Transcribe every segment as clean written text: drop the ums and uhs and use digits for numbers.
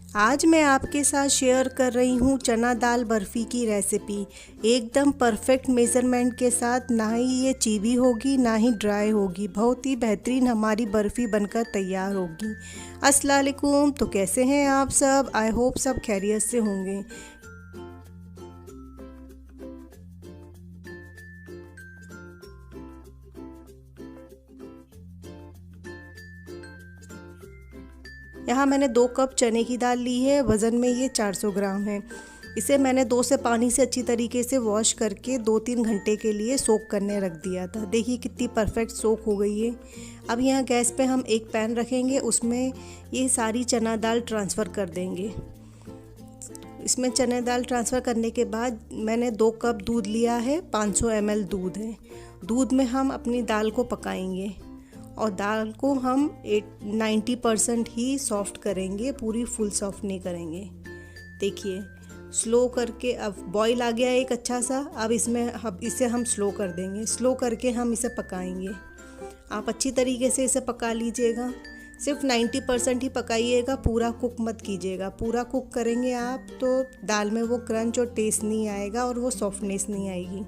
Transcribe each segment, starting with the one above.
आज मैं आपके साथ शेयर कर रही हूँ चना दाल बर्फ़ी की रेसिपी। एकदम परफेक्ट मेज़रमेंट के साथ, ना ही ये चीवी होगी ना ही ड्राई होगी। बहुत ही बेहतरीन हमारी बर्फ़ी बनकर तैयार होगी। अस्सलाम वालेकुम। तो कैसे हैं आप सब? आई होप सब खैरियत से होंगे। यहाँ मैंने 2 कप चने की दाल ली है। वज़न में ये 400 ग्राम है। इसे मैंने 2 से पानी से अच्छी तरीके से वॉश करके 2-3 घंटे के लिए सोक करने रख दिया था। देखिए कितनी परफेक्ट सोक हो गई है। अब यहाँ गैस पे हम एक पैन रखेंगे, उसमें ये सारी चना दाल ट्रांसफ़र कर देंगे। इसमें चने दाल ट्रांसफ़र करने के बाद मैंने 2 कप दूध लिया है, 500 ml दूध है। दूध में हम अपनी दाल को पकाएंगे और दाल को हम 90% ही सॉफ़्ट करेंगे, पूरी फुल सॉफ़्ट नहीं करेंगे। देखिए स्लो करके अब बॉईल आ गया एक अच्छा सा। अब इसे हम स्लो कर देंगे। स्लो करके हम इसे पकाएंगे। आप अच्छी तरीके से इसे पका लीजिएगा। सिर्फ 90% ही पकाइएगा, पूरा कुक मत कीजिएगा। पूरा कुक करेंगे आप तो दाल में वो क्रंच और टेस्ट नहीं आएगा और वो सॉफ्टनेस नहीं आएगी।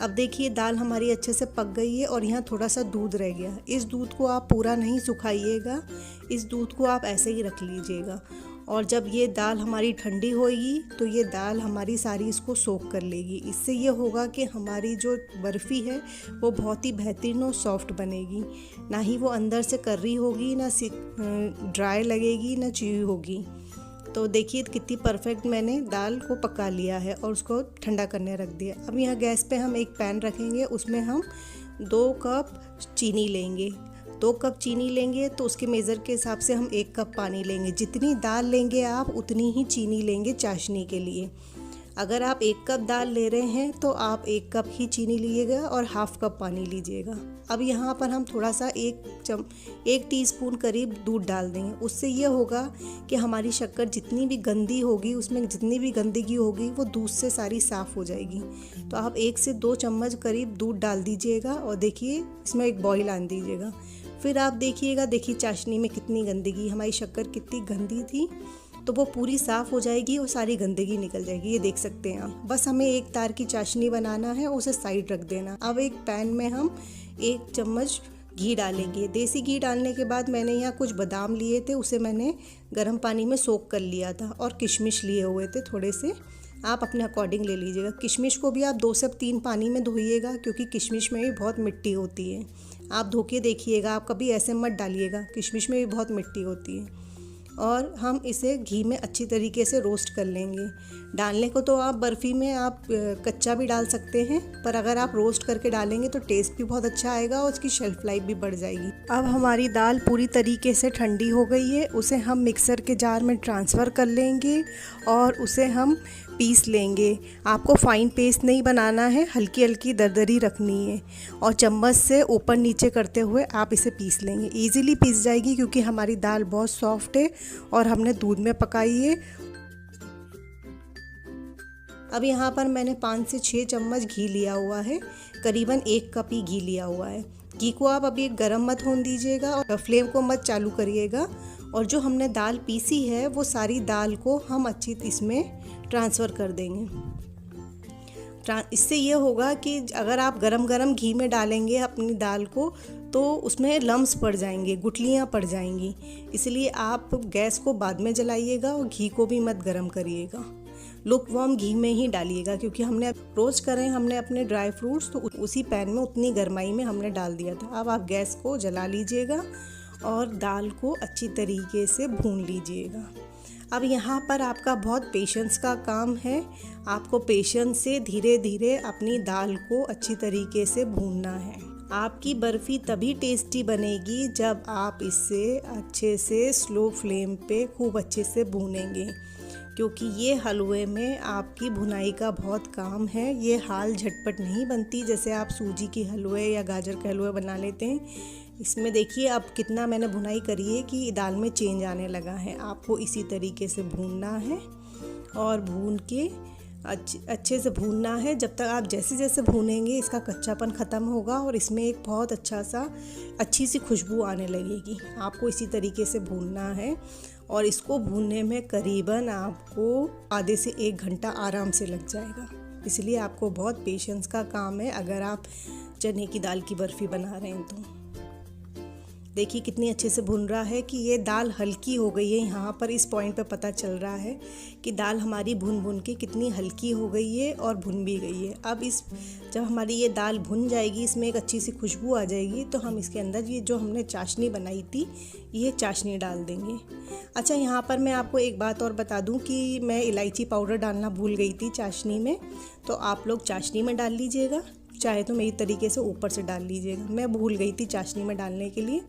अब देखिए दाल हमारी अच्छे से पक गई है और यहाँ थोड़ा सा दूध रह गया। इस दूध को आप पूरा नहीं सुखाइएगा, इस दूध को आप ऐसे ही रख लीजिएगा। और जब ये दाल हमारी ठंडी होएगी तो ये दाल हमारी सारी इसको सोख कर लेगी। इससे ये होगा कि हमारी जो बर्फ़ी है वो बहुत ही बेहतरीन और सॉफ्ट बनेगी। ना ही वो अंदर से कर्री होगी, ना ड्राई लगेगी, ना चीवी होगी। तो देखिए कितनी परफेक्ट मैंने दाल को पका लिया है और उसको ठंडा करने रख दिया। अब यहाँ गैस पे हम एक पैन रखेंगे, उसमें हम 2 कप चीनी लेंगे। 2 कप चीनी लेंगे तो उसके मेज़र के हिसाब से हम 1 कप पानी लेंगे। जितनी दाल लेंगे आप उतनी ही चीनी लेंगे चाशनी के लिए। अगर आप 1 कप दाल ले रहे हैं तो आप 1 कप ही चीनी लीजिएगा और हाफ़ कप पानी लीजिएगा। अब यहाँ पर हम थोड़ा सा 1 टीस्पून करीब दूध डाल देंगे। उससे ये होगा कि हमारी शक्कर जितनी भी गंदी होगी, उसमें जितनी भी गंदगी होगी वो दूध से सारी साफ़ हो जाएगी। तो आप 1 से 2 चम्मच करीब दूध डाल दीजिएगा और देखिए इसमें एक बॉईल आने दीजिएगा। फिर आप देखिएगा, देखिए चाशनी में कितनी गंदगी, हमारी शक्कर कितनी गंदी थी तो वो पूरी साफ़ हो जाएगी और सारी गंदगी निकल जाएगी। ये देख सकते हैं आप। बस हमें एक तार की चाशनी बनाना है, उसे साइड रख देना। अब एक पैन में हम 1 चम्मच घी डालेंगे। देसी घी डालने के बाद मैंने यहाँ कुछ बादाम लिए थे, उसे मैंने गर्म पानी में सोक कर लिया था और किशमिश लिए हुए थे थोड़े से। आप अपने अकॉर्डिंग ले लीजिएगा। किशमिश को भी आप 2 से 3 पानी में धोइएगा, क्योंकि किशमिश में भी बहुत मिट्टी होती है। आप धो के देखिएगा, आप कभी ऐसे मत डालिएगा, किशमिश में भी बहुत मिट्टी होती है। और हम इसे घी में अच्छी तरीके से रोस्ट कर लेंगे। डालने को तो आप बर्फ़ी में आप कच्चा भी डाल सकते हैं, पर अगर आप रोस्ट करके डालेंगे तो टेस्ट भी बहुत अच्छा आएगा और उसकी शेल्फ़ लाइफ भी बढ़ जाएगी। अब हमारी दाल पूरी तरीके से ठंडी हो गई है। उसे हम मिक्सर के जार में ट्रांसफ़र कर लेंगे और उसे हम पीस लेंगे। आपको फ़ाइन पेस्ट नहीं बनाना है, हल्की हल्की दरदरी रखनी है और चम्मच से ऊपर नीचे करते हुए आप इसे पीस लेंगे। इजीली पीस जाएगी क्योंकि हमारी दाल बहुत सॉफ्ट है और हमने दूध में पकाई है। अब यहाँ पर मैंने 5 से 6 चम्मच घी लिया हुआ है, करीबन 1 कप ही घी लिया हुआ है। घी को आप अभी गरम मत होने दीजिएगा और फ्लेम को मत चालू करिएगा। और जो हमने दाल पीसी है वो सारी दाल को हम अच्छी इसमें ट्रांसफ़र कर देंगे। इससे ये होगा कि अगर आप गरम गरम घी में डालेंगे अपनी दाल को तो उसमें लम्स पड़ जाएंगे, गुठलियाँ पड़ जाएंगी। इसलिए आप गैस को बाद में जलाइएगा और घी को भी मत गरम करिएगा। लुक वार्म घी में ही डालिएगा, क्योंकि हमने रोस्ट करें हमने अपने ड्राई फ्रूट्स तो उसी पैन में उतनी गर्माई में हमने डाल दिया था। अब आप गैस को जला लीजिएगा और दाल को अच्छी तरीके से भून लीजिएगा। अब यहाँ पर आपका बहुत पेशेंस का काम है। आपको पेशेंस से धीरे धीरे अपनी दाल को अच्छी तरीके से भूनना है। आपकी बर्फ़ी तभी टेस्टी बनेगी जब आप इसे अच्छे से स्लो फ्लेम पे खूब अच्छे से भूनेंगे, क्योंकि ये हलवे में आपकी भुनाई का बहुत काम है। ये हाल झटपट नहीं बनती जैसे आप सूजी की हलवे या गाजर के हलवे बना लेते हैं। इसमें देखिए अब कितना मैंने भुनाई करी है कि दाल में चेंज आने लगा है। आपको इसी तरीके से भूनना है और भून के अच्छे से भूनना है। जब तक आप जैसे जैसे भूनेंगे इसका कच्चापन ख़त्म होगा और इसमें एक बहुत अच्छी सी खुशबू आने लगेगी। आपको इसी तरीके से भूनना है और इसको भूनने में करीबन आपको आधे से 1 घंटा आराम से लग जाएगा। इसलिए आपको बहुत पेशेंस का काम है अगर आप चने की दाल की बर्फ़ी बना रहे हैं तो। देखिए कितनी अच्छे से भुन रहा है कि ये दाल हल्की हो गई है। यहाँ पर इस पॉइंट पे पता चल रहा है कि दाल हमारी भुन भुन के कितनी हल्की हो गई है और भुन भी गई है। अब जब हमारी ये दाल भुन जाएगी, इसमें एक अच्छी सी खुशबू आ जाएगी, तो हम इसके अंदर ये जो हमने चाशनी बनाई थी ये चाशनी डाल देंगे। अच्छा, यहाँ पर मैं आपको एक बात और बता दूँ कि मैं इलायची पाउडर डालना भूल गई थी चाशनी में, तो आप लोग चाशनी में डाल लीजिएगा, चाहे तो मेरी तरीके से ऊपर से डाल लीजिएगा। मैं भूल गई थी चाशनी में डालने के लिए,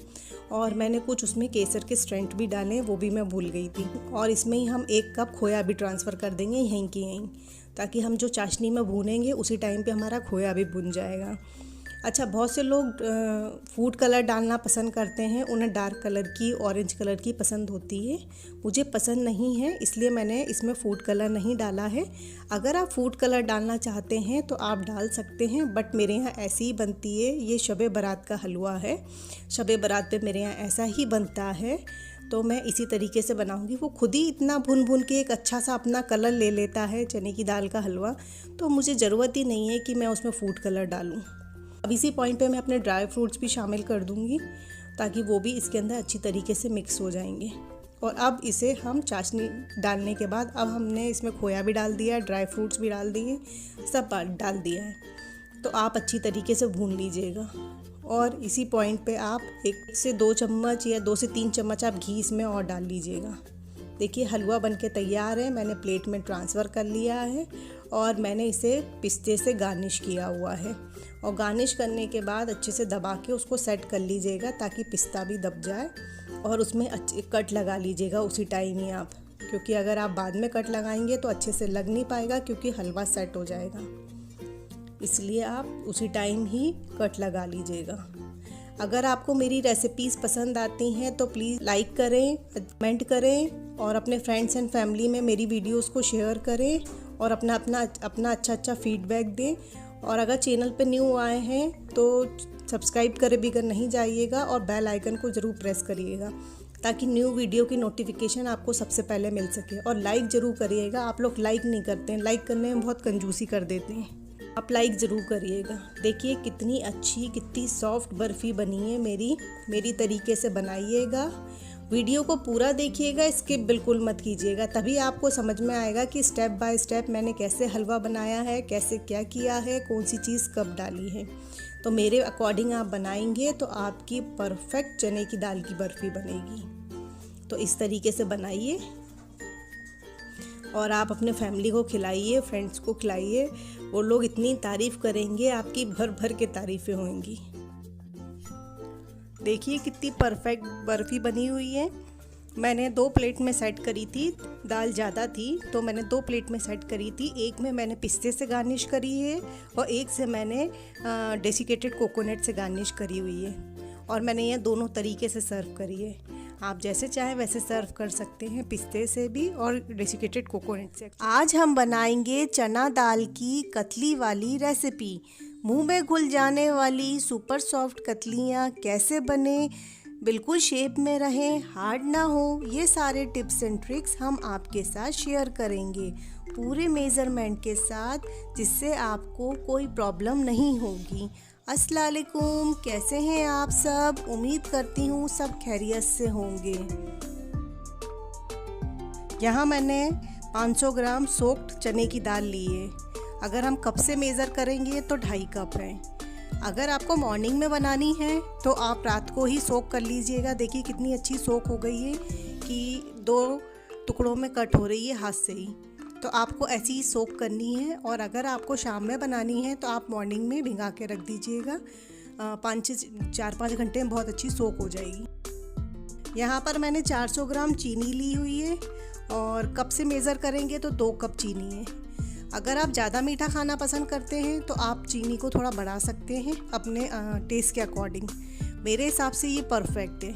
और मैंने कुछ उसमें केसर के स्ट्रेंथ भी डाले, वो भी मैं भूल गई थी। और इसमें ही हम 1 कप खोया भी ट्रांसफ़र कर देंगे यहीं की यहीं, ताकि हम जो चाशनी में भूनेंगे उसी टाइम पे हमारा खोया भी भुन जाएगा। अच्छा, बहुत से लोग फूड कलर डालना पसंद करते हैं, उन्हें डार्क कलर की, ऑरेंज कलर की पसंद होती है। मुझे पसंद नहीं है, इसलिए मैंने इसमें फूड कलर नहीं डाला है। अगर आप फूड कलर डालना चाहते हैं तो आप डाल सकते हैं, बट मेरे यहाँ ऐसी ही बनती है। ये शब बारात का हलवा है, शब बारात पे मेरे यहाँ ऐसा ही बनता है, तो मैं इसी तरीके से बनाऊंगी। वो खुद ही इतना भुन भुन के एक अच्छा सा अपना कलर ले लेता है चने की दाल का हलवा, तो मुझे ज़रूरत ही नहीं है कि मैं उसमें फूड कलर डालूँ। अब इसी पॉइंट पे मैं अपने ड्राई फ्रूट्स भी शामिल कर दूंगी, ताकि वो भी इसके अंदर अच्छी तरीके से मिक्स हो जाएंगे। और अब इसे हम चाशनी डालने के बाद, अब हमने इसमें खोया भी डाल दिया है, ड्राई फ्रूट्स भी डाल दिए, सब डाल दिया है, तो आप अच्छी तरीके से भून लीजिएगा। और इसी पॉइंट पे आप 1 से 2 चम्मच या 2 से 3 चम्मच आप घी इसमें और डाल लीजिएगा। देखिए हलवा बनके तैयार है, मैंने प्लेट में ट्रांसफ़र कर लिया है और मैंने इसे पिस्ते से गार्निश किया हुआ है। और गार्निश करने के बाद अच्छे से दबा के उसको सेट कर लीजिएगा, ताकि पिस्ता भी दब जाए, और उसमें अच्छे कट लगा लीजिएगा उसी टाइम ही आप, क्योंकि अगर आप बाद में कट लगाएंगे तो अच्छे से लग नहीं पाएगा, क्योंकि हलवा सेट हो जाएगा। इसलिए आप उसी टाइम ही कट लगा लीजिएगा। अगर आपको मेरी रेसिपीज़ पसंद आती हैं तो प्लीज़ लाइक करें, कमेंट करें, और अपने फ्रेंड्स एंड फैमिली में मेरी वीडियोस को शेयर करें, और अपना अच्छा फीडबैक दें। और अगर चैनल पे न्यू आए हैं तो सब्सक्राइब करे बिगर नहीं जाइएगा, और बेल आइकन को ज़रूर प्रेस करिएगा, ताकि न्यू वीडियो की नोटिफिकेशन आपको सबसे पहले मिल सके। और लाइक ज़रूर करिएगा, आप लोग लाइक नहीं करते हैं, लाइक करने में बहुत कंजूसी कर देते हैं, आप लाइक ज़रूर करिएगा। देखिए कितनी अच्छी, कितनी सॉफ्ट बर्फ़ी बनी है मेरी तरीके से बनाइएगा। वीडियो को पूरा देखिएगा, स्किप बिल्कुल मत कीजिएगा, तभी आपको समझ में आएगा कि स्टेप बाय स्टेप मैंने कैसे हलवा बनाया है, कैसे क्या किया है, कौन सी चीज़ कब डाली है। तो मेरे अकॉर्डिंग आप बनाएंगे तो आपकी परफेक्ट चने की दाल की बर्फ़ी बनेगी। तो इस तरीके से बनाइए और आप अपने फैमिली को खिलाइए, फ्रेंड्स को खिलाइए, वो लोग इतनी तारीफ़ करेंगे, आपकी भर भर के तारीफ़ें होंगी। देखिए कितनी परफेक्ट बर्फ़ी बनी हुई है। मैंने 2 प्लेट में सेट करी थी, दाल ज़्यादा थी तो मैंने 2 प्लेट में सेट करी थी। एक में मैंने पिस्ते से गार्निश करी है और एक से मैंने डेसिकेटेड कोकोनट से गार्निश करी हुई है, और मैंने ये दोनों तरीके से सर्व करी है। आप जैसे चाहें वैसे सर्व कर सकते हैं, पिस्ते से भी और डेसिकेटेड कोकोनट से। आज हम बनाएंगे चना दाल की कतली वाली रेसिपी। मुंह में घुल जाने वाली सुपर सॉफ्ट कतलियाँ कैसे बने, बिल्कुल शेप में रहें, हार्ड ना हो, ये सारे टिप्स एंड ट्रिक्स हम आपके साथ शेयर करेंगे, पूरे मेज़रमेंट के साथ, जिससे आपको कोई प्रॉब्लम नहीं होगी। अस्सलाम वालेकुम, कैसे हैं आप सब? उम्मीद करती हूँ सब खैरियत से होंगे। यहाँ मैंने 500 ग्राम सोक्ड चने की दाल ली है। अगर हम कप से मेज़र करेंगे तो 2.5 कप है। अगर आपको मॉर्निंग में बनानी है तो आप रात को ही सोक कर लीजिएगा। देखिए कितनी अच्छी सोक हो गई है कि 2 टुकड़ों में कट हो रही है हाथ से ही। तो आपको ऐसी ही सोक करनी है, और अगर आपको शाम में बनानी है तो आप मॉर्निंग में भिगा के रख दीजिएगा। 4-5 घंटे में बहुत अच्छी सोक हो जाएगी। यहाँ पर मैंने 400 ग्राम चीनी ली हुई है, और कप से मेज़र करेंगे तो 2 कप चीनी है। अगर आप ज़्यादा मीठा खाना पसंद करते हैं तो आप चीनी को थोड़ा बढ़ा सकते हैं अपने टेस्ट के अकॉर्डिंग। मेरे हिसाब से ये परफेक्ट है,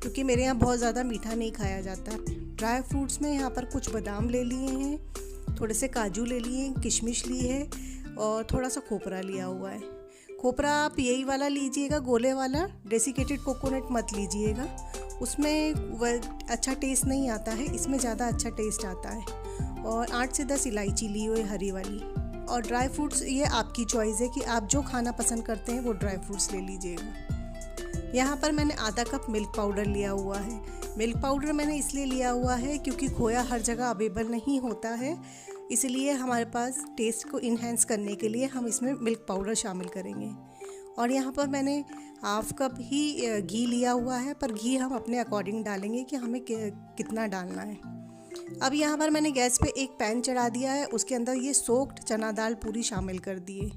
क्योंकि मेरे यहाँ बहुत ज़्यादा मीठा नहीं खाया जाता। ड्राई फ्रूट्स में यहाँ पर कुछ बादाम ले लिए हैं, थोड़े से काजू ले लिए, किशमिश ली है, और थोड़ा सा खोपरा लिया हुआ है। खोपरा आप यही वाला लीजिएगा, गोले वाला, डेसिकेटेड कोकोनट मत लीजिएगा, उसमें वह अच्छा टेस्ट नहीं आता है, इसमें ज़्यादा अच्छा टेस्ट आता है। और 8 से 10 इलायची ली हुई हरी वाली। और ड्राई फ्रूट्स ये आपकी चॉइस है कि आप जो खाना पसंद करते हैं वो ड्राई फ्रूट्स ले लीजिएगा। यहाँ पर मैंने आधा कप मिल्क पाउडर लिया हुआ है। मिल्क पाउडर मैंने इसलिए लिया हुआ है क्योंकि खोया हर जगह अवेलेबल नहीं होता है, इसलिए हमारे पास टेस्ट को इन्हेंस करने के लिए हम इसमें मिल्क पाउडर शामिल करेंगे। और यहाँ पर मैंने हाफ कप ही घी लिया हुआ है, पर घी हम अपने अकॉर्डिंग डालेंगे कि हमें कितना डालना है। अब यहाँ पर मैंने गैस पे एक पैन चढ़ा दिया है, उसके अंदर ये सोक्ड चना दाल पूरी शामिल कर दिए।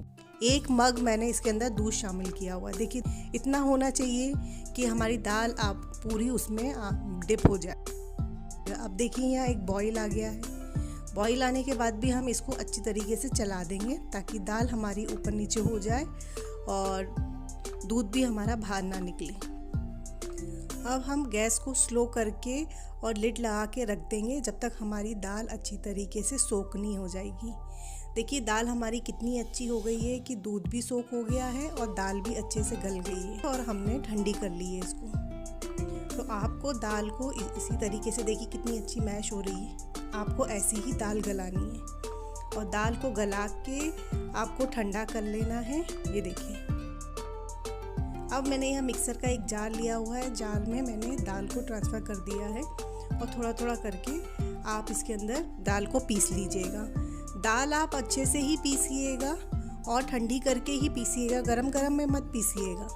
1 मग मैंने इसके अंदर दूध शामिल किया हुआ है। देखिए इतना होना चाहिए कि हमारी दाल आप पूरी उसमें डिप हो जाए। अब देखिए यहाँ एक बॉईल आ गया है। बॉईल आने के बाद भी हम इसको अच्छी तरीके से चला देंगे ताकि दाल हमारी ऊपर नीचे हो जाए और दूध भी हमारा बाहर ना निकले। अब हम गैस को स्लो करके और लिड लगा के रख देंगे जब तक हमारी दाल अच्छी तरीके से सोक नहीं हो जाएगी। देखिए दाल हमारी कितनी अच्छी हो गई है कि दूध भी सोक हो गया है और दाल भी अच्छे से गल गई है और हमने ठंडी कर ली है इसको। तो आपको दाल को इसी तरीके से, देखिए कितनी अच्छी मैश हो रही है, आपको ऐसी ही दाल गलानी है। और दाल को गला के आपको ठंडा कर लेना है। ये देखिए अब मैंने यहाँ मिक्सर का एक जार लिया हुआ है, जार में मैंने दाल को ट्रांसफ़र कर दिया है और थोड़ा थोड़ा करके आप इसके अंदर दाल को पीस लीजिएगा। दाल आप अच्छे से ही पीसिएगा और ठंडी करके ही पीसिएगा, गरम गरम में मत पीसिएगा।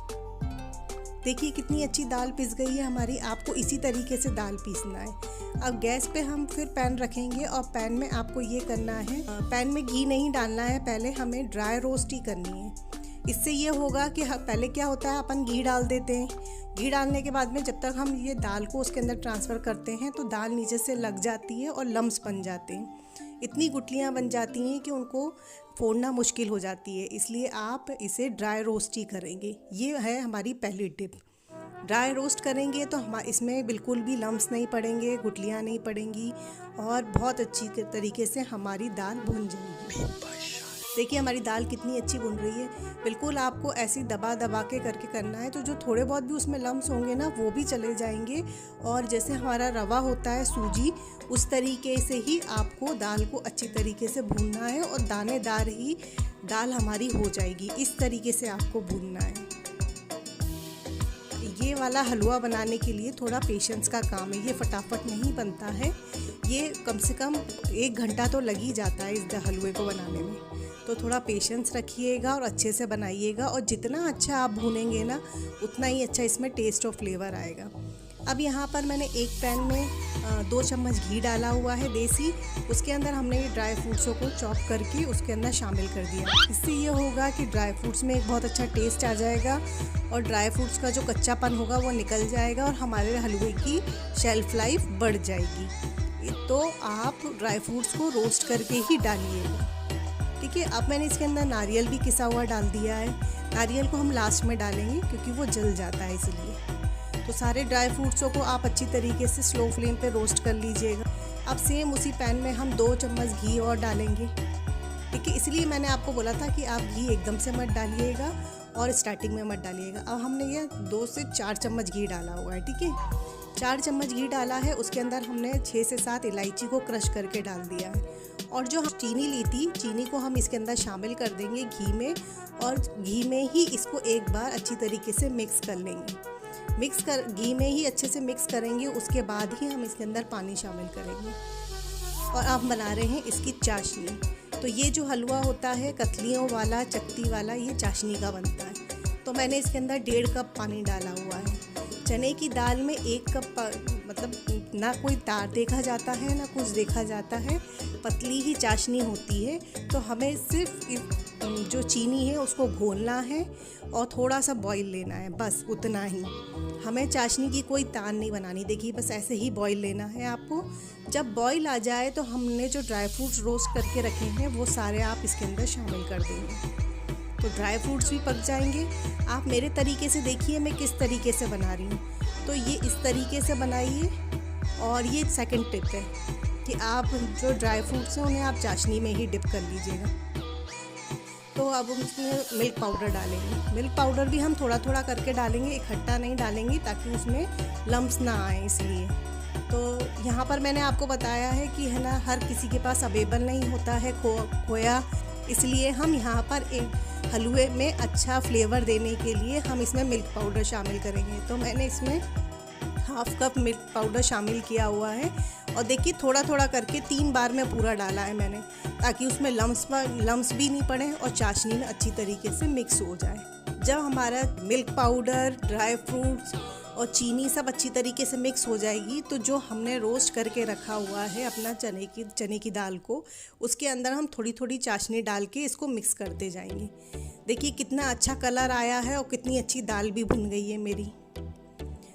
देखिए कितनी अच्छी दाल पिस गई है हमारी। आपको इसी तरीके से दाल पीसना है। अब गैस पे हम फिर पैन रखेंगे और पैन में आपको ये करना है, पैन में घी नहीं डालना है, पहले हमें ड्राई रोस्ट ही करनी है। इससे ये होगा कि पहले क्या होता है अपन घी डाल देते हैं, घी डालने के बाद में जब तक हम ये दाल को उसके अंदर ट्रांसफ़र करते हैं तो दाल नीचे से लग जाती है और लम्स बन जाते हैं, इतनी गुठलियाँ बन जाती हैं कि उनको फोड़ना मुश्किल हो जाती है। इसलिए आप इसे ड्राई रोस्ट ही करेंगे। ये है हमारी पहली टिप। ड्राई रोस्ट करेंगे तो इसमें बिल्कुल भी लम्स नहीं पड़ेंगे, गुठलियाँ नहीं पड़ेंगी और बहुत अच्छी तरीके से हमारी दाल भुन जाएगी। देखिए हमारी दाल कितनी अच्छी भुन रही है। बिल्कुल आपको ऐसी दबा दबा के करके करना है, तो जो थोड़े बहुत भी उसमें लम्स होंगे ना वो भी चले जाएंगे। और जैसे हमारा रवा होता है सूजी, उस तरीके से ही आपको दाल को अच्छी तरीके से भूनना है और दानेदार ही दाल हमारी हो जाएगी। इस तरीके से आपको भूनना है। ये वाला हलवा बनाने के लिए थोड़ा पेशेंस का काम है, ये फटाफट नहीं बनता है। ये कम से कम 1 घंटा तो लग ही जाता है इस हलवे को बनाने में। तो थोड़ा पेशेंस रखिएगा और अच्छे से बनाइएगा, और जितना अच्छा आप भूनेंगे ना उतना ही अच्छा इसमें टेस्ट और फ्लेवर आएगा। अब यहाँ पर मैंने एक पैन में 2 चम्मच घी डाला हुआ है देसी। उसके अंदर हमने ये ड्राई फ्रूट्सों को चॉप करके उसके अंदर शामिल कर दिया। इससे ये होगा कि ड्राई फ्रूट्स में एक बहुत अच्छा टेस्ट आ जाएगा और ड्राई फ्रूट्स का जो कच्चापन होगा वो निकल जाएगा और हमारे हलवे की शेल्फ़ लाइफ बढ़ जाएगी। तो आप ड्राई फ्रूट्स को रोस्ट करके ही डालिएगा, ठीक है। अब मैंने इसके अंदर नारियल भी किसा हुआ डाल दिया है। नारियल को हम लास्ट में डालेंगे क्योंकि वो जल जाता है इसलिए। तो सारे ड्राई फ्रूट्सों को आप अच्छी तरीके से स्लो फ्लेम पे रोस्ट कर लीजिएगा। अब सेम उसी पैन में हम 2 चम्मच घी और डालेंगे, ठीक है। इसलिए मैंने आपको बोला था कि आप घी एकदम से मत डालिएगा और स्टार्टिंग में मत डालिएगा। अब हमने ये 2 से 4 चम्मच घी डाला हुआ है, ठीक है। 4 चम्मच घी डाला है, उसके अंदर हमने 6 से 7 इलायची को क्रश करके डाल दिया है। और जो हम चीनी ली थी, चीनी को हम इसके अंदर शामिल कर देंगे घी में, और घी में ही इसको एक बार अच्छी तरीके से मिक्स कर लेंगे। घी में ही अच्छे से मिक्स करेंगे, उसके बाद ही हम इसके अंदर पानी शामिल करेंगे। और हम बना रहे हैं इसकी चाशनी। तो ये जो हलवा होता है कतलियों वाला, चक्ती वाला, ये चाशनी का बनता है। तो मैंने इसके अंदर 1.5 कप पानी डाला हुआ है। चने की दाल में 1 कप मतलब ना कोई तार देखा जाता है ना कुछ देखा जाता है, पतली ही चाशनी होती है। तो हमें सिर्फ जो चीनी है उसको घोलना है और थोड़ा सा बॉईल लेना है, बस उतना ही। हमें चाशनी की कोई तार नहीं बनानी। देखिए बस ऐसे ही बॉईल लेना है आपको। जब बॉईल आ जाए तो हमने जो ड्राई फ्रूट्स रोस्ट करके रखे हैं वो सारे आप इसके अंदर शामिल कर देंगे, तो ड्राई फ्रूट्स भी पक जाएंगे। आप मेरे तरीके से देखिए मैं किस तरीके से बना रही हूँ। तो ये इस तरीके से बनाइए। और ये सेकंड टिप है कि आप जो ड्राई फ्रूट्स हैं उन्हें आप चाशनी में ही डिप कर लीजिएगा। तो अब हम इसमें मिल्क पाउडर डालेंगे। मिल्क पाउडर भी हम थोड़ा थोड़ा करके डालेंगे, इकट्ठा नहीं डालेंगे ताकि उसमें लम्स ना आए इसलिए। तो यहाँ पर मैंने आपको बताया है कि है ना, हर किसी के पास अवेलेबल नहीं होता है खोया, इसलिए हम यहाँ पर एक हलवे में अच्छा फ्लेवर देने के लिए हम इसमें मिल्क पाउडर शामिल करेंगे। तो मैंने इसमें हाफ कप मिल्क पाउडर शामिल किया हुआ है और देखिए थोड़ा थोड़ा करके 3 बार में पूरा डाला है मैंने, ताकि उसमें लम्स भी नहीं पड़े और चाशनी में अच्छी तरीके से मिक्स हो जाए। जब हमारा मिल्क पाउडर, ड्राई फ्रूट्स और चीनी सब अच्छी तरीके से मिक्स हो जाएगी, तो जो हमने रोस्ट करके रखा हुआ है अपना चने की दाल को, उसके अंदर हम थोड़ी थोड़ी चाशनी डाल के इसको मिक्स करते जाएंगे। देखिए कितना अच्छा कलर आया है और कितनी अच्छी दाल भी भुन गई है मेरी।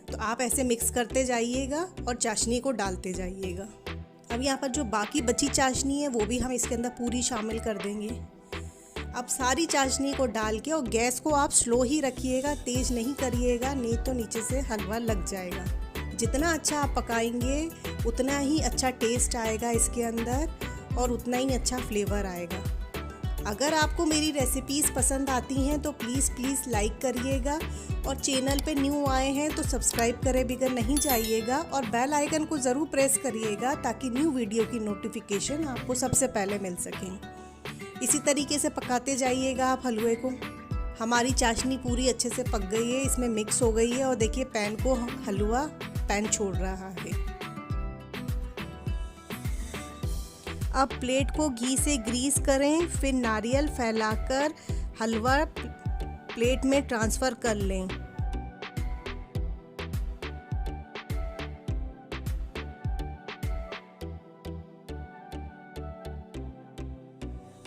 तो आप ऐसे मिक्स करते जाइएगा और चाशनी को डालते जाइएगा। अब यहाँ पर जो बाकी बची चाशनी है वो भी हम इसके अंदर पूरी शामिल कर देंगे। अब सारी चाशनी को डाल के और गैस को आप स्लो ही रखिएगा, तेज़ नहीं करिएगा, नहीं तो नीचे से हलवा लग जाएगा। जितना अच्छा आप पकाएंगे उतना ही अच्छा टेस्ट आएगा इसके अंदर और उतना ही अच्छा फ्लेवर आएगा। अगर आपको मेरी रेसिपीज़ पसंद आती हैं तो प्लीज़ लाइक करिएगा और चैनल पे न्यू आए हैं तो सब्सक्राइब करे बगैर नहीं जाइएगा और बेल आइकन को ज़रूर प्रेस करिएगा ताकि न्यू वीडियो की नोटिफिकेशन आपको सबसे पहले मिल सकें। इसी तरीके से पकाते जाइएगा आप हलवे को। हमारी चाशनी पूरी अच्छे से पक गई है, इसमें मिक्स हो गई है और देखिए हलवा पैन छोड़ रहा है। अब प्लेट को घी से ग्रीस करें, फिर नारियल फैलाकर हलवा प्लेट में ट्रांसफ़र कर लें।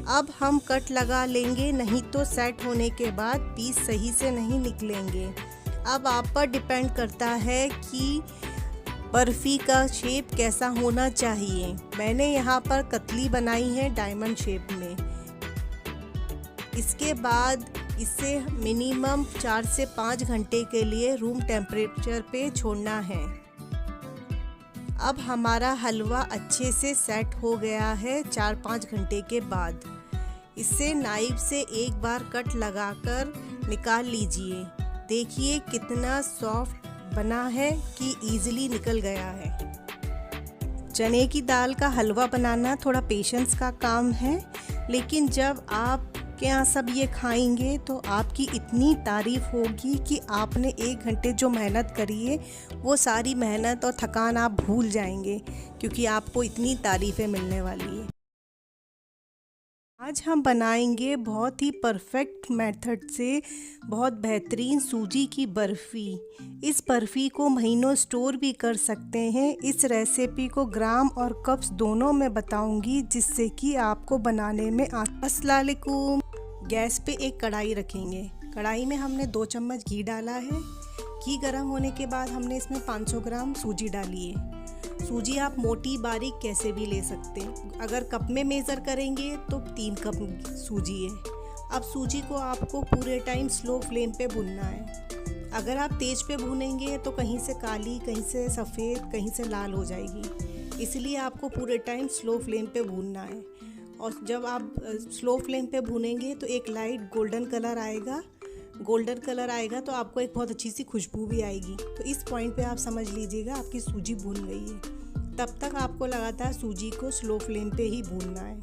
अब हम कट लगा लेंगे, नहीं तो सेट होने के बाद पीस सही से नहीं निकलेंगे। अब आप पर डिपेंड करता है कि बर्फ़ी का शेप कैसा होना चाहिए। मैंने यहाँ पर कतली बनाई है डायमंड शेप में। इसके बाद इसे मिनिमम 4 से 5 घंटे के लिए रूम टेम्परेचर पे छोड़ना है। अब हमारा हलवा अच्छे से सेट हो गया है 4-5 घंटे के बाद। इसे नाइफ से एक बार कट लगाकर निकाल लीजिए। देखिए कितना सॉफ्ट बना है कि इजीली निकल गया है। चने की दाल का हलवा बनाना थोड़ा पेशेंस का काम है, लेकिन जब आप के यहाँ सब ये खाएंगे तो आपकी इतनी तारीफ़ होगी कि आपने 1 घंटे जो मेहनत करी है वो सारी मेहनत और थकान आप भूल जाएंगे, क्योंकि आपको इतनी तारीफ़ें मिलने वाली है। आज हम बनाएंगे बहुत ही परफेक्ट मेथड से बहुत बेहतरीन सूजी की बर्फ़ी। इस बर्फ़ी को महीनों स्टोर भी कर सकते हैं। इस रेसिपी को ग्राम और कप्स दोनों में बताऊंगी, जिससे कि आपको बनाने में अस्सलाम वालेकुम। गैस पे एक कढ़ाई रखेंगे। कढ़ाई में हमने 2 चम्मच घी डाला है। घी गर्म होने के बाद हमने इसमें 500 ग्राम सूजी डाली है। सूजी आप मोटी बारीक कैसे भी ले सकते हैं। अगर कप में मेज़र करेंगे तो 3 कप सूजी है। अब सूजी को आपको पूरे टाइम स्लो फ्लेम पे भूनना है। अगर आप तेज़ पे भूनेंगे तो कहीं से काली, कहीं से सफ़ेद, कहीं से लाल हो जाएगी, इसलिए आपको पूरे टाइम स्लो फ्लेम पे भूनना है। और जब आप स्लो फ्लेम पे भूनेंगे तो एक लाइट गोल्डन कलर आएगा तो आपको एक बहुत अच्छी सी खुशबू भी आएगी। तो इस पॉइंट पे आप समझ लीजिएगा आपकी सूजी भून गई है। तब तक आपको लगातार सूजी को स्लो फ्लेम पे ही भूनना है।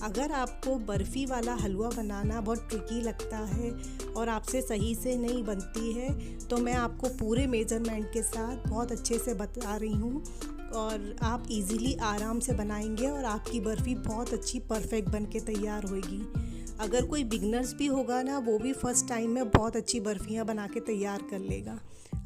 अगर आपको बर्फ़ी वाला हलवा बनाना बहुत ट्रिकी लगता है और आपसे सही से नहीं बनती है, तो मैं आपको पूरे मेजरमेंट के साथ बहुत अच्छे से बता रही हूँ और आप इजीली आराम से बनाएंगे और आपकी बर्फ़ी बहुत अच्छी परफेक्ट बन के तैयार होगी। अगर कोई बिगनर्स भी होगा ना, वो भी फ़र्स्ट टाइम में बहुत अच्छी बर्फ़ियाँ बना के तैयार कर लेगा।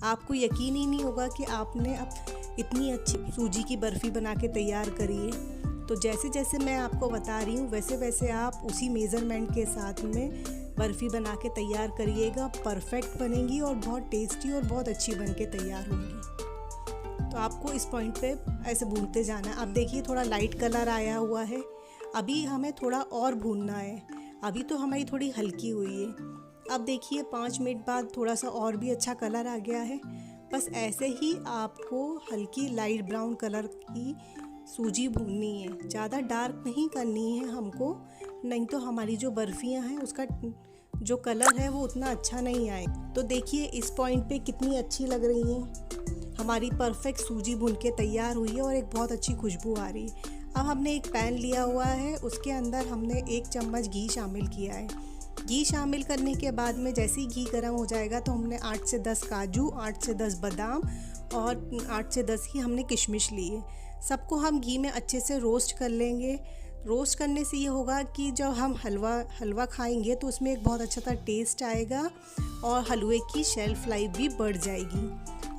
आपको यकीन ही नहीं होगा कि आपने अब इतनी अच्छी सूजी की बर्फ़ी बना के तैयार करी है। तो जैसे जैसे मैं आपको बता रही हूँ वैसे वैसे आप उसी मेज़रमेंट के साथ में बर्फ़ी बना के तैयार करिएगा। परफेक्ट बनेगी और बहुत टेस्टी और बहुत अच्छी बन के तैयार होंगी। तो आपको इस पॉइंट पे ऐसे भूनते जाना है। अब देखिए थोड़ा लाइट कलर आया हुआ है। अभी हमें थोड़ा और भूनना है। अभी तो हमारी थोड़ी हल्की हुई है। अब देखिए 5 मिनट बाद थोड़ा सा और भी अच्छा कलर आ गया है। बस ऐसे ही आपको हल्की लाइट ब्राउन कलर की सूजी भूननी है, ज़्यादा डार्क नहीं करनी है हमको, नहीं तो हमारी जो बर्फ़ियाँ हैं उसका जो कलर है वो उतना अच्छा नहीं आए। तो देखिए इस पॉइंट पे कितनी अच्छी लग रही हैं, हमारी परफेक्ट सूजी भून के तैयार हुई है और एक बहुत अच्छी खुशबू आ रही है। अब हमने एक पैन लिया हुआ है, उसके अंदर हमने 1 चम्मच घी शामिल किया है। घी शामिल करने के बाद में जैसे ही घी गर्म हो जाएगा तो हमने 8 से 10 काजू, 8 से 10 बादाम और 8 से 10 ही हमने किशमिश ली है। सबको हम घी में अच्छे से रोस्ट कर लेंगे। रोस्ट करने से ये होगा कि जब हम हलवा खाएंगे तो उसमें एक बहुत अच्छा सा टेस्ट आएगा और हलवे की शेल्फ लाइफ भी बढ़ जाएगी।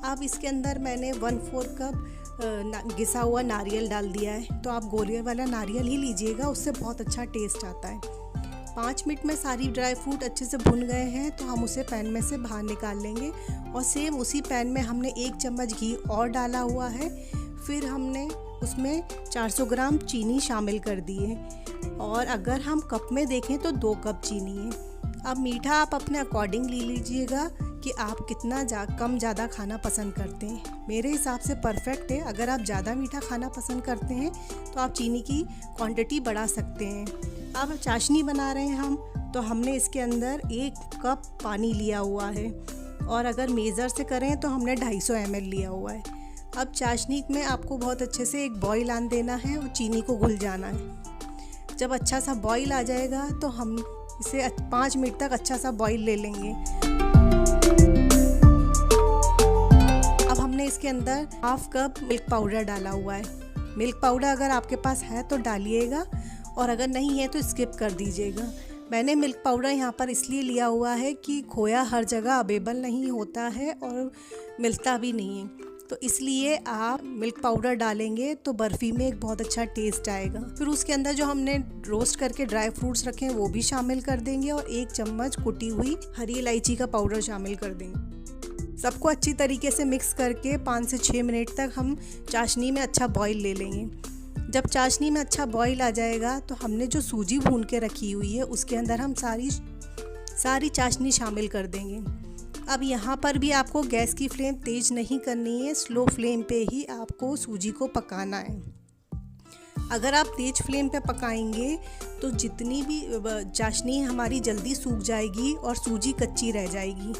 अब इसके अंदर मैंने 1/4 कप घिसा हुआ नारियल डाल दिया है, तो आप गोलियां वाला नारियल ही लीजिएगा, उससे बहुत अच्छा टेस्ट आता है। 5 मिनट में सारी ड्राई फ्रूट अच्छे से भुन गए हैं तो हम उसे पैन में से बाहर निकाल लेंगे और सेम उसी पैन में हमने 1 चम्मच घी और डाला हुआ है। फिर हमने उसमें 400 ग्राम चीनी शामिल कर दी है और अगर हम कप में देखें तो 2 कप चीनी है। अब मीठा आप अपने अकॉर्डिंग ले लीजिएगा कि आप कितना कम ज़्यादा खाना पसंद करते हैं। मेरे हिसाब से परफेक्ट है। अगर आप ज़्यादा मीठा खाना पसंद करते हैं तो आप चीनी की क्वांटिटी बढ़ा सकते हैं। अब चाशनी बना रहे हैं हम, तो हमने इसके अंदर 1 कप पानी लिया हुआ है और अगर मेज़र से करें तो हमने 250 ml लिया हुआ है। अब चाशनी में आपको बहुत अच्छे से एक बॉईल आने देना है और चीनी को घुल जाना है। जब अच्छा सा बॉईल आ जाएगा तो हम इसे 5 मिनट तक अच्छा सा बॉईल ले लेंगे। अब हमने इसके अंदर 1/2 कप मिल्क पाउडर डाला हुआ है। मिल्क पाउडर अगर आपके पास है तो डालिएगा और अगर नहीं है तो स्किप कर दीजिएगा। मैंने मिल्क पाउडर यहाँ पर इसलिए लिया हुआ है कि खोया हर जगह अवेलेबल नहीं होता है और मिलता भी नहीं है, तो इसलिए आप मिल्क पाउडर डालेंगे तो बर्फ़ी में एक बहुत अच्छा टेस्ट आएगा। फिर उसके अंदर जो हमने रोस्ट करके ड्राई फ्रूट्स रखे हैं वो भी शामिल कर देंगे और 1 चम्मच कुटी हुई हरी इलायची का पाउडर शामिल कर देंगे। सबको अच्छी तरीके से मिक्स करके 5 से 6 मिनट तक हम चाशनी में अच्छा बॉईल ले लेंगे। जब चाशनी में अच्छा बॉईल आ जाएगा तो हमने जो सूजी भून के रखी हुई है उसके अंदर हम सारी चाशनी शामिल कर देंगे। अब यहाँ पर भी आपको गैस की फ्लेम तेज़ नहीं करनी है, स्लो फ्लेम पे ही आपको सूजी को पकाना है। अगर आप तेज़ फ्लेम पे पकाएंगे तो जितनी भी चाशनी हमारी जल्दी सूख जाएगी और सूजी कच्ची रह जाएगी।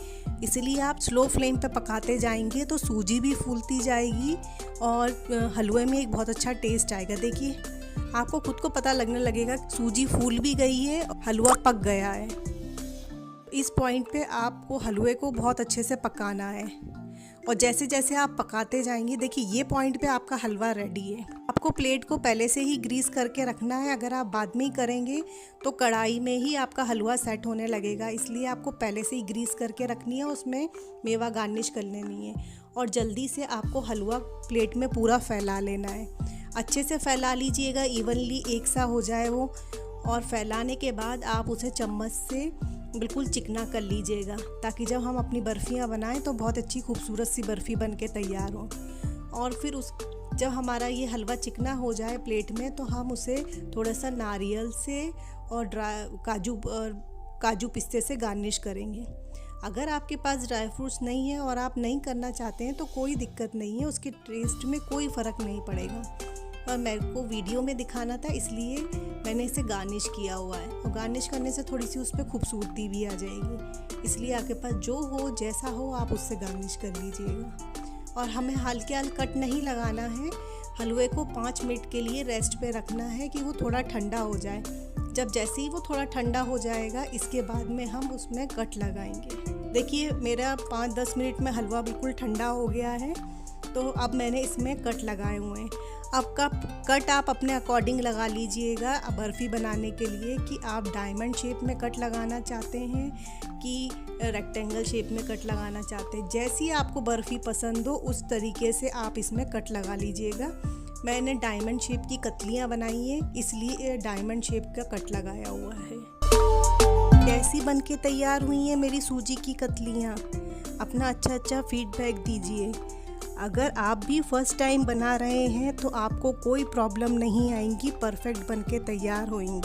इसलिए आप स्लो फ्लेम पे पकाते जाएंगे तो सूजी भी फूलती जाएगी और हलवे में एक बहुत अच्छा टेस्ट आएगा। देखिए आपको खुद को पता लगने लगेगा सूजी फूल भी गई है, हलवा पक गया है। इस पॉइंट पे आपको हलवे को बहुत अच्छे से पकाना है और जैसे जैसे आप पकाते जाएंगे, देखिए ये पॉइंट पे आपका हलवा रेडी है। आपको प्लेट को पहले से ही ग्रीस करके रखना है। अगर आप बाद में ही करेंगे तो कढ़ाई में ही आपका हलवा सेट होने लगेगा, इसलिए आपको पहले से ही ग्रीस करके रखनी है, उसमें मेवा गार्निश कर लेनी है और जल्दी से आपको हलवा प्लेट में पूरा फैला लेना है। अच्छे से फैला लीजिएगा, इवनली एक सा हो जाए वो, और फैलाने के बाद आप उसे चम्मच से बिल्कुल चिकना कर लीजिएगा ताकि जब हम अपनी बर्फ़ियाँ बनाएं तो बहुत अच्छी खूबसूरत सी बर्फ़ी बन के तैयार हो। और फिर जब हमारा ये हलवा चिकना हो जाए प्लेट में तो हम उसे थोड़ा सा नारियल से और काजू पिस्ते से गार्निश करेंगे। अगर आपके पास ड्राई फ्रूट्स नहीं है और आप नहीं करना चाहते हैं तो कोई दिक्कत नहीं है, उसके टेस्ट में कोई फ़र्क नहीं पड़ेगा। और मेरे को वीडियो में दिखाना था इसलिए मैंने इसे गार्निश किया हुआ है और गार्निश करने से थोड़ी सी उस पर खूबसूरती भी आ जाएगी। इसलिए आपके पास जो हो जैसा हो आप उससे गार्निश कर लीजिएगा। और हमें हाल कट नहीं लगाना है, हलवे को 5 मिनट के लिए रेस्ट पे रखना है कि वो थोड़ा ठंडा हो जाए। जब जैसे ही वो थोड़ा ठंडा हो जाएगा इसके बाद में हम उसमें कट लगाएंगे। देखिए मेरा 5-10 मिनट में हलवा बिल्कुल ठंडा हो गया है, तो अब मैंने इसमें कट लगाए हुए हैं। अब कट आप अपने अकॉर्डिंग लगा लीजिएगा बर्फ़ी बनाने के लिए कि आप डायमंड शेप में कट लगाना चाहते हैं कि रेक्टेंगल शेप में कट लगाना चाहते हैं। जैसी आपको बर्फ़ी पसंद हो उस तरीके से आप इसमें कट लगा लीजिएगा। मैंने डायमंड शेप की कतलियाँ बनाई हैं इसलिए डायमंड शेप का कट लगाया हुआ है। कैसी बन के तैयार हुई हैं मेरी सूजी की कतलियाँ? अपना अच्छा फीडबैक दीजिए। अगर आप भी फर्स्ट टाइम बना रहे हैं तो आपको कोई प्रॉब्लम नहीं आएगी, परफेक्ट बन के तैयार होंगी।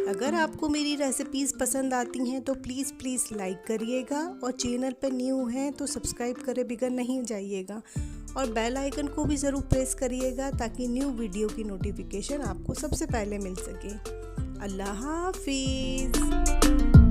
अगर आप आपको मेरी रेसिपीज़ पसंद आती हैं तो प्लीज़ लाइक करिएगा, और चैनल पर न्यू हैं तो सब्सक्राइब करे बगैर नहीं जाइएगा, और बेल आइकन को भी ज़रूर प्रेस करिएगा ताकि न्यू वीडियो की नोटिफिकेशन आपको सबसे पहले मिल सके। अल्लाह हाफिज़।